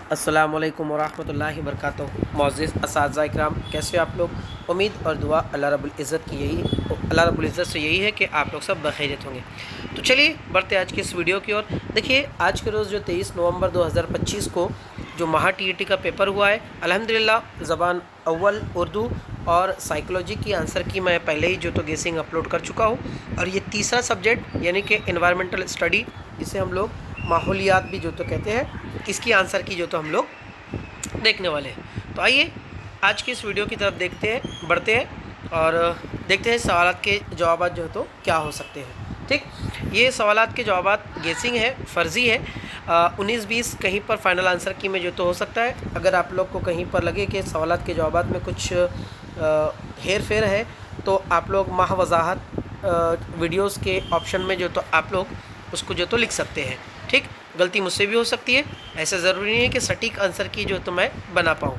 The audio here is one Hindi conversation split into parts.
अस्सलाम वालेकुम वरहमतुल्लाहि वबरकातुहू। मुअज़्ज़िज़ असातिज़ा इकराम, कैसे हो आप लोग। उम्मीद और दुआ अल्लाह रब्बुल इज़्ज़त से यही है कि आप लोग सब बखैरियत होंगे। तो चलिए बढ़ते आज की इस वीडियो की ओर। देखिए आज के रोज़ जो 23 नवंबर 2025 को जो महा टीईटी का पेपर हुआ है, अल्हम्दुलिल्लाह ज़बान अव्वल उर्दू और साइकोलॉजी की आंसर की मैं पहले ही जो तो गेसिंग अपलोड कर चुका हूँ। और ये तीसरा सब्जेक्ट यानी कि एनवायरमेंटल स्टडी, जिसे हम लोग माहौलियात भी जो तो कहते हैं, इसकी आंसर की जो तो हम लोग देखने वाले हैं। तो आइए आज की इस वीडियो की तरफ बढ़ते हैं और देखते हैं सवालात के जवाब जो है तो क्या हो सकते हैं। ठीक, ये सवालात के जवाब गेसिंग है, फ़र्ज़ी है। 19-20 कहीं पर फाइनल आंसर की में जो तो हो सकता है। अगर आप लोग को कहीं पर लगे कि सवालात के जवाब में कुछ हेर फेर है तो आप लोग माह वजाहत वीडियोस के ऑप्शन में जो तो आप लोग उसको जो तो लिख सकते हैं। ठीक, गलती मुझसे भी हो सकती है, ऐसा ज़रूरी नहीं है कि सटीक आंसर की जो तो मैं बना पाऊँ,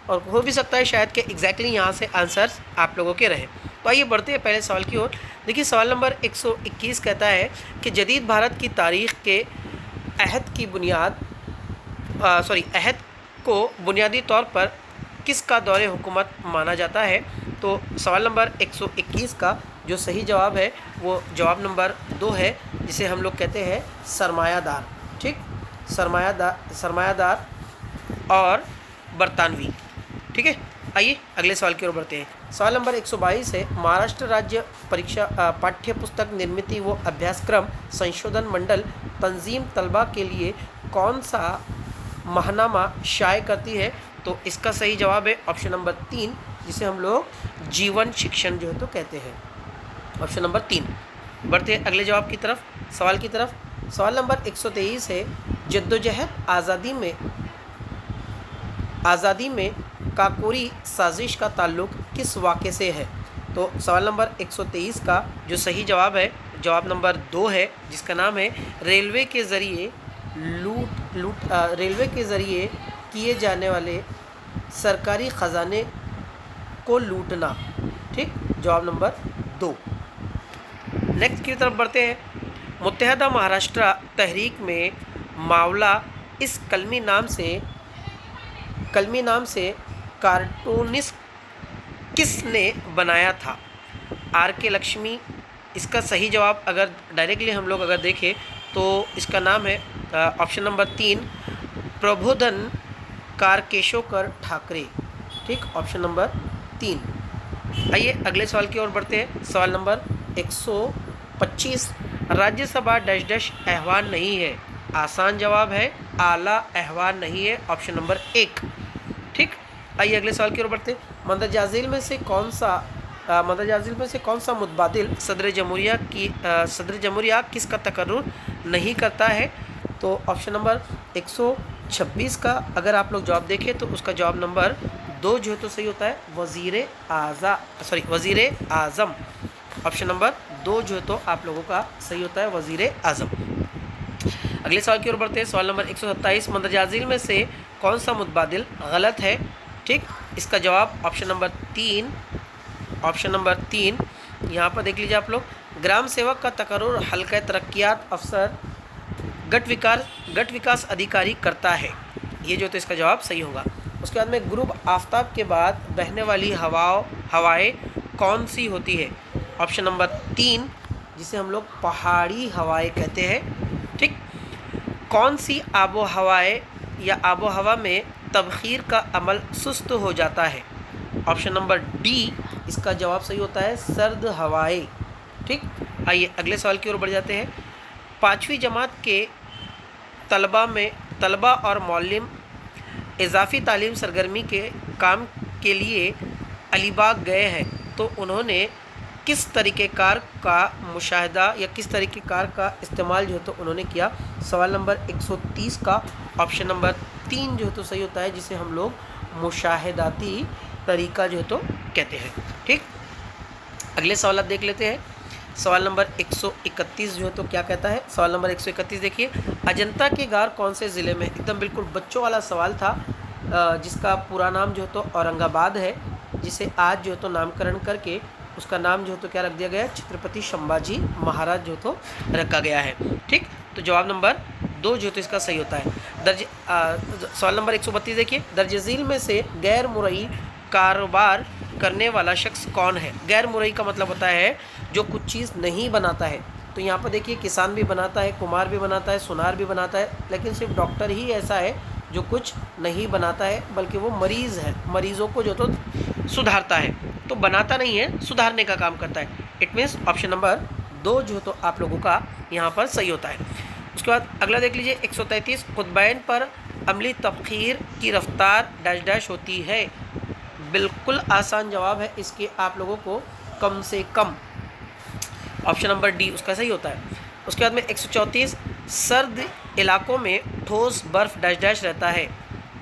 और हो भी सकता है शायद कि एग्जैक्टली यहाँ से आंसर्स आप लोगों के रहें। तो आइए बढ़ते हैं पहले सवाल की ओर। देखिए सवाल नंबर 121 कहता है कि जदीद भारत की तारीख़ के अहद को बुनियादी तौर पर किसका दौरे हुकूमत माना जाता है। तो सवाल नंबर 121 का जो सही जवाब है वो जवाब नंबर 2 है, जिसे हम लोग कहते हैं सरमायादार। ठीक, सरमायादार और बरतानवी। ठीक है, आइए अगले सवाल की ओर बढ़ते हैं। सवाल नंबर 122 है, महाराष्ट्र राज्य परीक्षा पाठ्य पुस्तक निर्मित व अभ्यासक्रम संशोधन मंडल तंजीम तलबा के लिए कौन सा माहनामा शाये करती है। तो इसका सही जवाब है ऑप्शन नंबर 3, जिसे हम लोग जीवन शिक्षण जो है तो कहते हैं, ऑप्शन नंबर 3। बढ़ते हैं अगले जवाब की तरफ, सवाल की तरफ। सवाल नंबर 123 है, जद्दोजहद आज़ादी में काकोरी साजिश का ताल्लुक़ किस वाक़े से है। तो सवाल नंबर 123 का जो सही जवाब है जवाब नंबर 2 है, जिसका नाम है रेलवे के ज़रिए किए जाने वाले सरकारी ख़जाने को लूटना। ठीक, जवाब नंबर 2। नेक्स्ट की तरफ बढ़ते हैं। मुत्तहदा महाराष्ट्र तहरीक में मावला इस कलमी नाम से कार्टूनिस्ट किसने बनाया था। आर के लक्ष्मी। इसका सही जवाब अगर डायरेक्टली हम लोग अगर देखें तो इसका नाम है ऑप्शन नंबर 3, प्रबोधन कारकेशोकर ठाकरे। ठीक, ऑप्शन नंबर 3। आइए अगले सवाल की ओर बढ़ते हैं। सवाल नंबर 125, राज्यसभा डैश डैश अहवान नहीं है। आसान जवाब है आला अहवान नहीं है, ऑप्शन नंबर 1। ठीक, आइए अगले सवाल की ओर बढ़ते हैं। मंदरजाजिल में से कौन सा मुतबादिल सदर जमहूरिया किसका तकर्रुर नहीं करता है। तो ऑप्शन नंबर 126 का अगर आप लोग जवाब देखें तो उसका जवाब नंबर 2 जो है तो सही होता है वज़ीर आज़म। ऑप्शन नंबर 2 जो है तो आप लोगों का सही होता है वज़ीर आज़म। अगले सवाल की ओर बढ़ते हैं। सवाल नंबर 127, मंदरजाजिल में से कौन सा मुतबादिल गलत है। ठीक, इसका जवाब ऑप्शन नंबर 3 यहाँ पर देख लीजिए आप लोग। ग्राम सेवक का तकर्रुर हल्का तरक्यात अफसर गट विकास अधिकारी करता है। ये जो तो इसका जवाब सही होगा। उसके बाद में ग्रुप आफ्ताब के बाद बहने वाली हवाएं कौन सी होती है। ऑप्शन नंबर 3, जिसे हम लोग पहाड़ी हवाएं कहते हैं। ठीक, कौन सी आबो हवा में तबखीर का अमल सुस्त हो जाता है। ऑप्शन नंबर डी, इसका जवाब सही होता है सर्द हवाएं। ठीक, आइए अगले सवाल की ओर बढ़ जाते हैं। 5वीं जमात के तलबा और मौलिम इजाफ़ी तालीम सरगर्मी के काम के लिए अलीबाग गए हैं, तो उन्होंने किस तरीक़ेकार का मुशाहिदा या किस तरीक़ेकार का इस्तेमाल जो है तो उन्होंने किया। सवाल नंबर 130 का ऑप्शन नंबर 3 जो है तो सही होता है, जिसे हम लोग मुशाहिदाती तरीक़ा जो है तो कहते हैं। ठीक, अगले सवाल देख लेते हैं। सवाल नंबर 131 जो है तो क्या कहता है। सवाल नंबर 131 देखिए, अजंता के गार कौन से ज़िले में। एकदम बिल्कुल बच्चों वाला सवाल था, जिसका पूरा नाम जो है तो औरंगाबाद है, जिसे आज जो है तो नामकरण करके उसका नाम जो है तो क्या रख दिया गया, छत्रपति संभाजी महाराज जो तो रखा गया है। ठीक, तो जवाब नंबर 2 जो तो इसका सही होता है। सवाल नंबर 132 देखिए, दर्ज झील में से गैर मुरई कारोबार करने वाला शख्स कौन है। गैर मुरई का मतलब होता है जो कुछ चीज़ नहीं बनाता है। तो यहाँ पर देखिए किसान भी बनाता है, कुम्हार भी बनाता है, सुनार भी बनाता है, लेकिन सिर्फ डॉक्टर ही ऐसा है जो कुछ नहीं बनाता है, बल्कि वो मरीज़ है, मरीज़ों को जो तो सुधारता है, तो बनाता नहीं है, सुधारने का काम करता है। इट मीन्स ऑप्शन नंबर 2 जो तो आप लोगों का यहाँ पर सही होता है। उसके बाद अगला देख लीजिए 133, खुतबैन पर अमली तबखीर की रफ्तार डैश डैश होती है। बिल्कुल आसान जवाब है इसके आप लोगों को, कम से कम। ऑप्शन नंबर डी उसका सही होता है। उसके बाद में 134, सर्द इलाकों में ठोस बर्फ़ डैश डैश रहता है।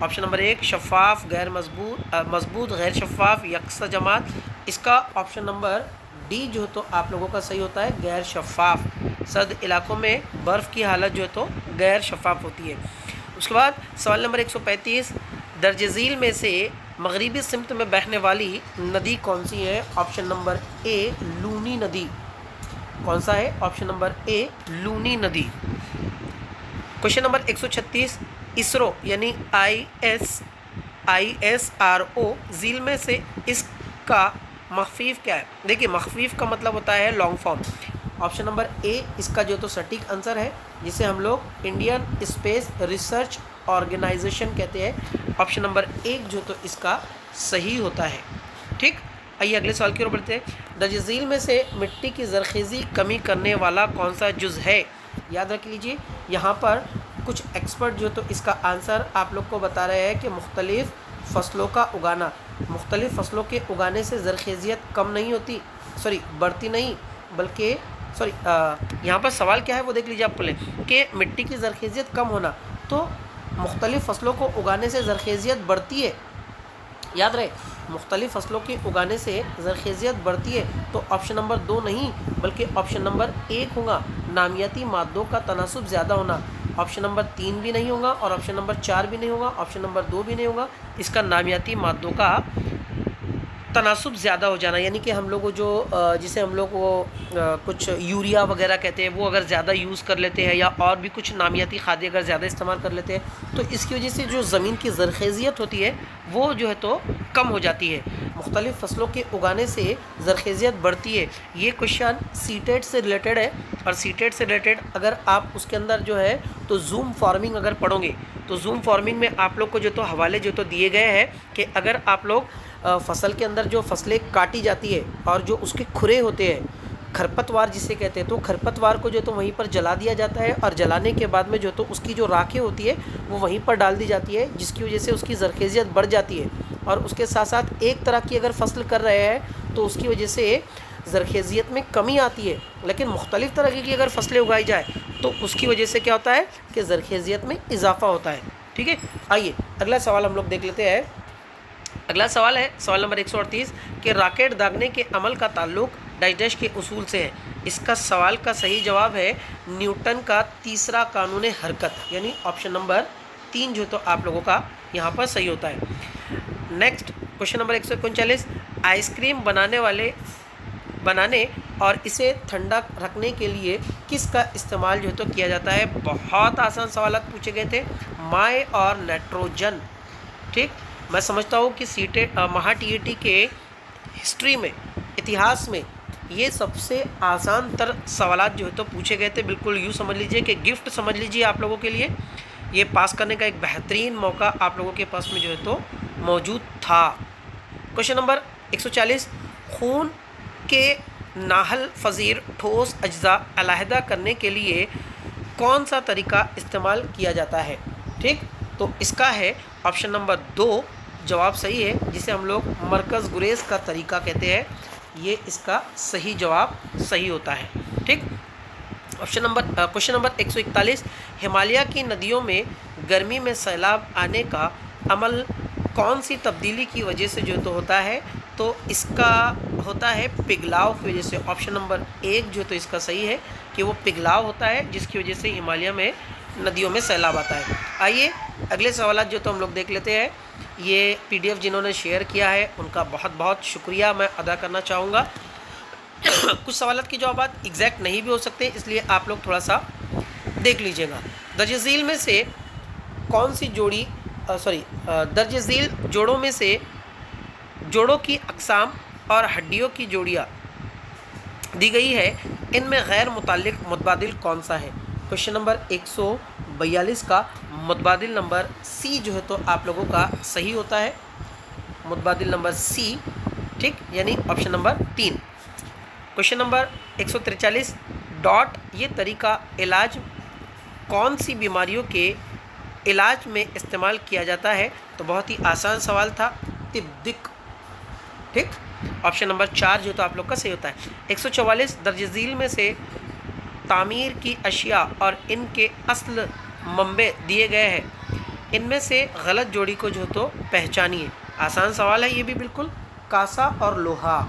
ऑप्शन नंबर 1 शफ़ाफ़ गैर मजबूत गैर शफ़ाफ़ यकसा जमात। इसका ऑप्शन नंबर डी जो तो आप लोगों का सही होता है, गैर शफ़ाफ़। सर्द इलाकों में बर्फ़ की हालत जो है तो गैर शफ़ाफ़ होती है। उसके बाद सवाल नंबर 135, दर्ज झील में से मगरिबी सिमत में बहने वाली नदी कौन सी है। ऑप्शन नंबर ए लूनी नदी। कौन सा है? ऑप्शन नंबर ए लूनी नदी। क्वेश्चन नंबर 136, इसरो यानी ISRO झील में से इसका मखफीफ क्या है। देखिए मखफीफ का मतलब होता है long form. Option number A इसका जो तो सटीक आंसर है, जिसे हम लोग इंडियन स्पेस रिसर्च ऑर्गेनाइजेशन कहते हैं। ऑप्शन नंबर 1 जो तो इसका सही होता है। ठीक, आइए अगले सवाल की ओर बढ़ते हैं। दर्ज झील में से मिट्टी की ज़रख़ेज़ी कमी करने वाला कौन सा जुज़ है। याद रख लीजिए, यहाँ पर कुछ एक्सपर्ट जो तो इसका आंसर आप लोग को बता रहे हैं कि मुख्तलिफ़ फसलों का उगाना। मुख्तलिफ़ फसलों के उगाने से ज़रख़ेज़ियत कम नहीं होती, बढ़ती नहीं, बल्कि यहाँ पर सवाल क्या है वो देख लीजिए आप पहले, कि मिट्टी की ज़रख़ेज़ियत कम होना, तो मुख्तलिफ़ फसलों को उगाने से ज़रख़ेज़ियत बढ़ती है। याद रहे, मुख्तलिफ़ फसलों के उगाने से ज़रख़ेज़ियत बढ़ती है। तो ऑप्शन नंबर 2 नहीं, बल्कि ऑप्शन नंबर 1 होगा, नामियाती मादों का तनासुब ज़्यादा होना। ऑप्शन नंबर 3 भी नहीं होगा और ऑप्शन नंबर 4 भी नहीं होगा, ऑप्शन नंबर 2 भी नहीं होगा। इसका नामियाती मादों का तनासुब ज़्यादा हो जाना, यानी कि हम लोग जो जिसे हम लोग वो कुछ यूरिया वगैरह कहते हैं, वो अगर ज़्यादा यूज़ कर लेते हैं या और भी कुछ नामियाती खादें अगर ज़्यादा इस्तेमाल कर लेते हैं, तो इसकी वजह से जो ज़मीन की ज़रख़ेज़ियत होती है वो जो है तो कम हो जाती है। मुख्तलिफ़ फसलों के उगाने से ज़रख़ेज़ियत बढ़ती है। ये क्वेश्चन सीटेट से रिलेटेड है, और सीटेट से रिलेटेड अगर आप उसके अंदर जो है तो जूम फार्मिंग अगर पढ़ोगे, तो जूम फार्मिंग में आप लोग को जो तो हवाले जो तो दिए गए हैं कि अगर आप लोग फसल के अंदर जो फसलें काटी जाती है और जो उसके खुरे होते हैं, खरपतवार जिसे कहते हैं, तो खरपतवार को जो तो वहीं पर जला दिया जाता है, और जलाने के बाद में जो तो उसकी जो राखें होती है वो वहीं पर डाल दी जाती है, जिसकी वजह से उसकी ज़रख़ेज़ियत बढ़ जाती है। और उसके साथ साथ एक तरह की अगर फसल कर रहे हैं तो उसकी वजह से ज़रख़ेज़ियत में कमी आती है, लेकिन मुख्तलिफ़ तरह की अगर फसलें उगाई जाए तो उसकी वजह से क्या होता है कि ज़रख़ेज़ियत में इजाफ़ा होता है। ठीक है, आइए अगला सवाल हम लोग देख लेते हैं। अगला सवाल है सवाल नंबर 138 कि रॉकेट दागने के अमल का ताल्लुक डैश डैश के उसूल से है। इसका सवाल का सही जवाब है न्यूटन का तीसरा कानून हरकत, यानी ऑप्शन नंबर 3 जो तो आप लोगों का यहाँ पर सही होता है। नेक्स्ट क्वेश्चन नंबर 139, आइसक्रीम बनाने और इसे ठंडा रखने के लिए किसका इस्तेमाल जो है तो किया जाता है। बहुत आसान सवाल पूछे गए थे, माय और नाइट्रोजन। ठीक, मैं समझता हूँ कि सीटेट महा टीईटी के हिस्ट्री में, इतिहास में ये सबसे आसान तर सवालात जो है तो पूछे गए थे। बिल्कुल यूँ समझ लीजिए कि गिफ्ट समझ लीजिए आप लोगों के लिए, ये पास करने का एक बेहतरीन मौका आप लोगों के पास में जो है तो मौजूद था। क्वेश्चन नंबर 140, खून के नाहल फजीर ठोस अज्जा अलहदा करने के लिए कौन सा तरीका इस्तेमाल किया जाता है। ठीक, तो इसका है ऑप्शन नंबर 2 जवाब सही है, जिसे हम लोग मरकज़ गुरेज का तरीका कहते हैं। ये इसका सही जवाब सही होता है। ठीक, क्वेश्चन नंबर 141, हिमालय की नदियों में गर्मी में सैलाब आने का अमल कौन सी तब्दीली की वजह से जो तो होता है। तो इसका होता है पिघलाव की वजह से। ऑप्शन नंबर 1 जो तो इसका सही है कि वो पिघलाव होता है, जिसकी वजह से हिमालय में नदियों में सैलाब आता है। आइए अगले सवाल जो तो हम लोग देख लेते हैं। ये PDF जिन्होंने शेयर किया है उनका बहुत बहुत शुक्रिया मैं अदा करना चाहूँगा। कुछ सवाल के जवाब एग्जैक्ट नहीं भी हो सकते, इसलिए आप लोग थोड़ा सा देख लीजिएगा। दर्ज झील में से कौन सी जोड़ी दर्ज झील जोड़ों में से जोड़ों की अक़साम और हड्डियों की जोड़ियाँ दी गई है, इनमें गैर मुताल्लिक मुतबादिल कौन सा है? क्वेश्चन नंबर 142 का मुतबादिल नंबर सी जो है तो आप लोगों का सही होता है, मुतबादिल नंबर सी, ठीक, यानी option number 3। Question number 143 dot ये तरीका इलाज कौन सी बीमारियों के इलाज में इस्तेमाल किया जाता है? तो बहुत ही आसान सवाल था, तिब्दिक, ठीक, ऑप्शन नंबर 4 जो तो आप लोग का सही होता है। 144 दर्ज झील में से तामीर की अशिया और इनके असल मंबे दिए गए हैं, इनमें से गलत जोड़ी को जो तो पहचानिए। आसान सवाल है ये भी बिल्कुल, कासा और लोहा,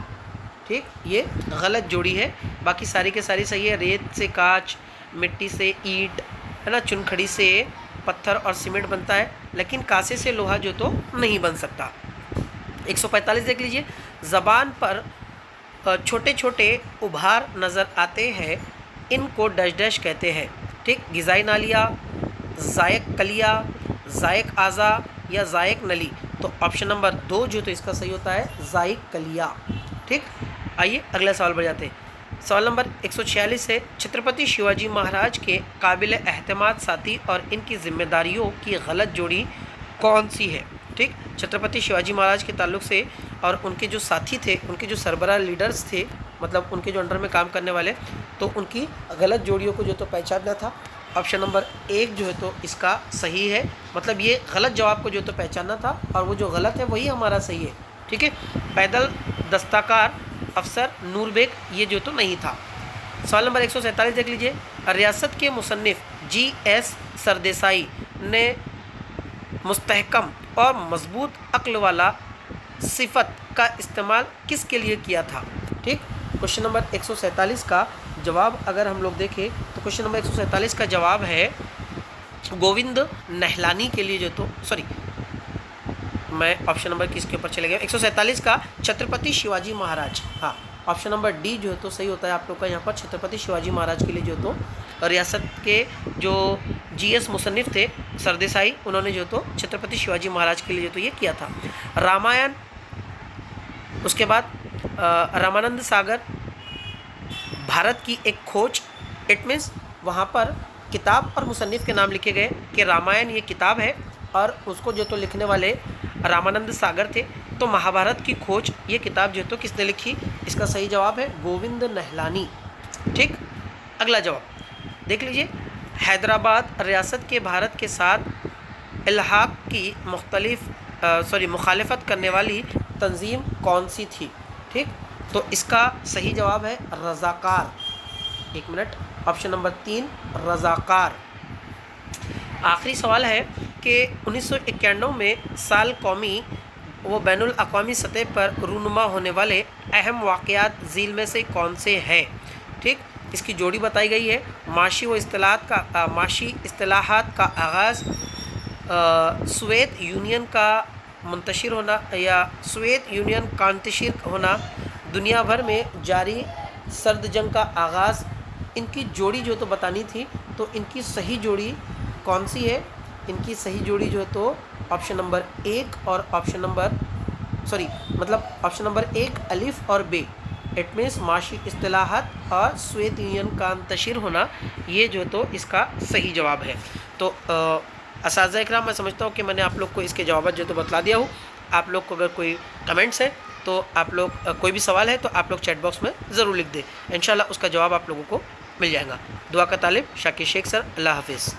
ठीक, ये गलत जोड़ी है, बाकी सारी के सारी सही है। रेत से कांच, मिट्टी से ईंट, है ना, चुनखड़ी से पत्थर और सीमेंट बनता है, लेकिन कांसे से लोहा जो तो नहीं बन सकता। 145 देख लीजिए, ज़बान पर छोटे छोटे उभार नज़र आते हैं, इनको डैश डैश कहते हैं, ठीक, ग़िज़ाई नालियाँ, ज़ायक कलिया, ज़ायक आज़ा या ज़ायक नली। तो ऑप्शन नंबर 2 जो तो इसका सही होता है, ज़ायक कलिया, ठीक। आइए अगला सवाल बढ़ जाते हैं। सवाल नंबर 146 है, छत्रपति शिवाजी महाराज के काबिल एहतमाद साथी और इनकी जिम्मेदारियों की गलत जोड़ी कौन सी है? ठीक, छत्रपति शिवाजी महाराज के ताल्लुक़ से और उनके जो साथी थे, उनके जो सरबराह लीडर्स थे, मतलब उनके जो अंडर में काम करने वाले, तो उनकी गलत जोड़ियों को जो तो पहचानना था। ऑप्शन नंबर 1 जो है तो इसका सही है, मतलब ये गलत जवाब को जो तो पहचानना था और वो जो गलत है वही हमारा सही है, ठीक है। पैदल दस्ताकार अफसर नूरबेग ये जो तो नहीं था। सवाल नंबर 147 देख लीजिए, रियासत के मुसन्निफ G.S. सरदेसाई ने मुस्तहकम और मजबूत अक्ल वाला सिफत का इस्तेमाल किसके लिए किया था? ठीक, क्वेश्चन नंबर 147 का जवाब अगर हम लोग देखें तो क्वेश्चन नंबर 147 का जवाब है गोविंद नहलानी के लिए जो तो मैं ऑप्शन नंबर किसके ऊपर चले गया, 147 का छत्रपति शिवाजी महाराज, हाँ, ऑप्शन नंबर डी जो है तो सही होता है आप लोग का यहाँ पर, छत्रपति शिवाजी महाराज के लिए जो तो रियासत के जो G.S. मुसन्निफ थे सरदेसाई, उन्होंने जो तो छत्रपति शिवाजी महाराज के लिए जो तो ये किया था। रामायण, उसके बाद रामानंद सागर, भारत की एक खोज, इट मीन्स वहाँ पर किताब और मुसन्निफ के नाम लिखे गए कि रामायण ये किताब है और उसको जो तो लिखने वाले रामानंद सागर थे। तो महाभारत की खोज ये किताब जो तो किसने लिखी? इसका सही जवाब है गोविंद नहलानी। ठीक, अगला जवाब देख लीजिए, हैदराबाद रियासत के भारत के साथ इल्हाक की मुखालिफत करने वाली तंजीम कौन सी थी? ठीक, तो इसका सही जवाब है रज़ाकार। एक मिनट, ऑप्शन नंबर 3 रज़ाकार। आखिरी सवाल है कि 1991 में साल कौमी व बैनुल अक़वामी सतह पर रूनुमा होने वाले अहम वाक़यात झील में से कौन से हैं? ठीक, इसकी जोड़ी बताई गई है। माशी इस्तिलाहात का आगाज़, सोवियत यूनियन का मुंतशिर होना या सोवियत यूनियन का इंतशिर होना, दुनिया भर में जारी सर्द जंग का आगाज़। इनकी जोड़ी जो तो बतानी थी, तो इनकी सही जोड़ी कौन सी है? इनकी सही जोड़ी जो है तो ऑप्शन नंबर 1 और ऑप्शन नंबर ऑप्शन नंबर 1 अलिफ और बे, इट मीन्स माशी इस्तिलाहात और सोवियत यूनियन का अंतशिर होना, ये जो तो इसका सही जवाब है। तो असातिज़ा इकराम, मैं समझता हूँ कि मैंने आप लोग को इसके जवाब जो तो बतला दिया हूँ। आप लोग को अगर कोई कमेंट्स है तो आप लोग कोई भी सवाल है तो आप लोग चैट बॉक्स में ज़रूर लिख दें, इंशाल्लाह उसका जवाब आप लोगों को मिल जाएगा। दुआ का तालिब शाकिर शेख सर, अल्लाह हाफिज़।